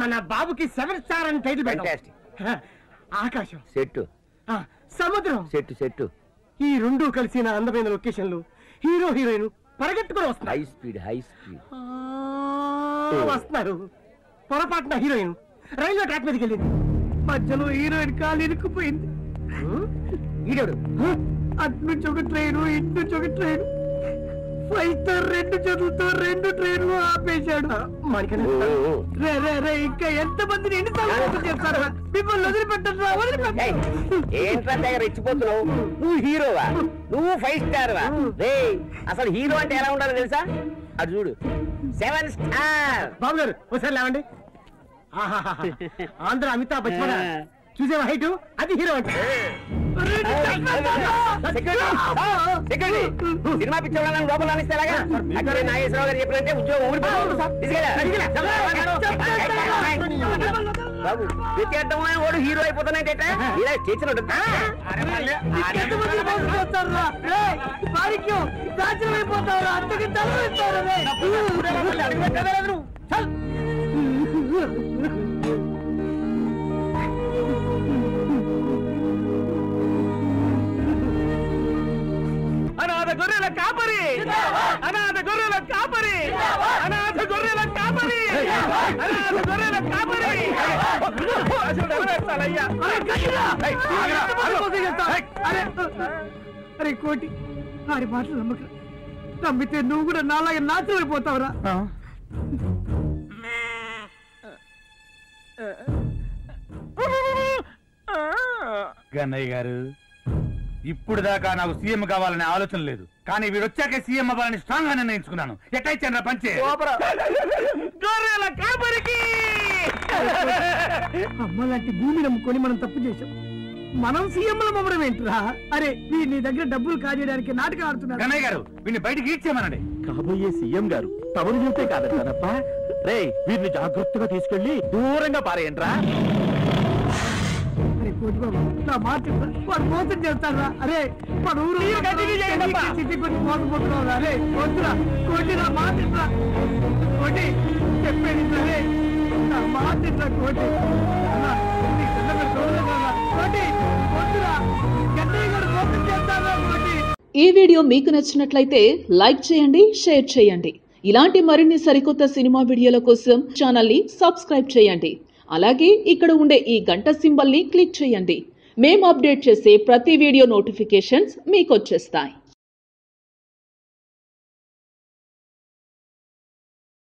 మన బాబుకి 7 స్టార్ అని టైటిల్ పెట్టాం. ఆకాశం సెట్టు, సముద్రం సెట్టు ఈ రెండు కలిసిన అందమైన లొకేషన్లు హీరో హీరోయిన్ పరిగెత్తుకుని వస్తున్నారు. హై స్పీడ్ వస్తున్నారు. పొరపాటున హీరోయిన్ రైల్వే ట్రాక్ మీదకి వెళ్ళింది. మధ్యలో హీరోయిన్ కాలు ఇరుక్కుపోయింది. ఈడోడు అటు నుంచి ఒక ట్రైను, ఇటు నుంచి ఒక ట్రైను. 5 స్టార్ 2 చేతులతో 2 ట్రైన్లు ఆపేశాడు. ఇంకా ఎంత మందిని ఎన్నిసార్లు చేస్తారా? మిమ్మల్ని వదిలిపెట్టరా? ఏంట్రా రెచ్చిపోతున్నావు? నువ్వు హీరోవా? నువ్వు 5 స్టార్ వా? అసలు హీరో అంటే ఎలా ఉండాలో తెలుసా? అది చూడు, 7 స్టార్. బాబు గారు ఒకసారి లేవండి. ఆంధ్ర అమితాబ్ బచ్చన్ చూసేవా హైటు? అది హీరో అంటే. సినిమా పిచ్చోళ్ళని లోపల రానిస్తే ఎలాగా? అక్కడ నాగేశ్వరరావు గారు చెప్పినంటే ఉద్యోగం ఊడిపోతుంది. బాబు ప్రత్యేకమైన వాడు హీరో అయిపోతానంటే ఇలా చేసినట్టు అనాథ గొర్రెల కాపరి, అనాథ గొర్రెల కాపరి, అనాథ గొర్రెల కాపరి, అనాథ గొర్రెల కాపరి. అరే కోటి, ఆడి మాటలు నమ్మకం. నమ్మితే నువ్వు కూడా నాలాగా నాశనం అయిపోతావురా. గన్నయ్య గారు, ఇప్పుడు దాకా నాకు సీఎం కావాలనే ఆలోచన లేదు, కానీ వీడు వచ్చాకే సీఎం అవ్వాలని స్ట్రాంగ్ గా నిర్ణయించుకున్నాను. ఎట్టయితే పంచే గొర్రెల కాపరికి. అమ్మ లాంటి భూమి నమ్ముకొని మనం తప్పు చేశాం. మనం సీఎంలు మమ్మడం ఏంట్రా? అరే నీ దగ్గర డబ్బులు కాజేయడానికి నాటకం ఆడుతున్నారు. గన్నయ్య గారు, వీడిని బయటికి ఈడ్చేయమనండి. కాబోయే సీఎం గారు తమరు చూస్తే కాదన్నారప్ప. రే, వీరిని జాగ్రత్తగా తీసుకెళ్లి దూరంగా పారేయండి రా. నా మాట వాడు మోసం చేస్తారా? అరే మన ఊరు సిటీ కొట్టి మోసపోతున్నారా? అరే వద్దురా కోటి, నా మాట కోటి చెప్పేది సరే, నా మాట కోటి. కోటి వద్దురా, గన్నయ్య గారు మోసం చేస్తారా? కోటి. ఈ వీడియో మీకు నచ్చినట్లయితే లైక్ చేయండి, షేర్ చేయండి. ఇలాంటి మరిన్ని సరికొత్త సినిమా వీడియోల కోసం ఛానల్ ని సబ్స్క్రైబ్ చేయండి. అలాగే ఇక్కడ ఉండే ఈ గంట సింబల్ ని క్లిక్ చేయండి. మేము అప్డేట్ చేసే ప్రతి వీడియో నోటిఫికేషన్స్ మీకు వచ్చేస్తాయి.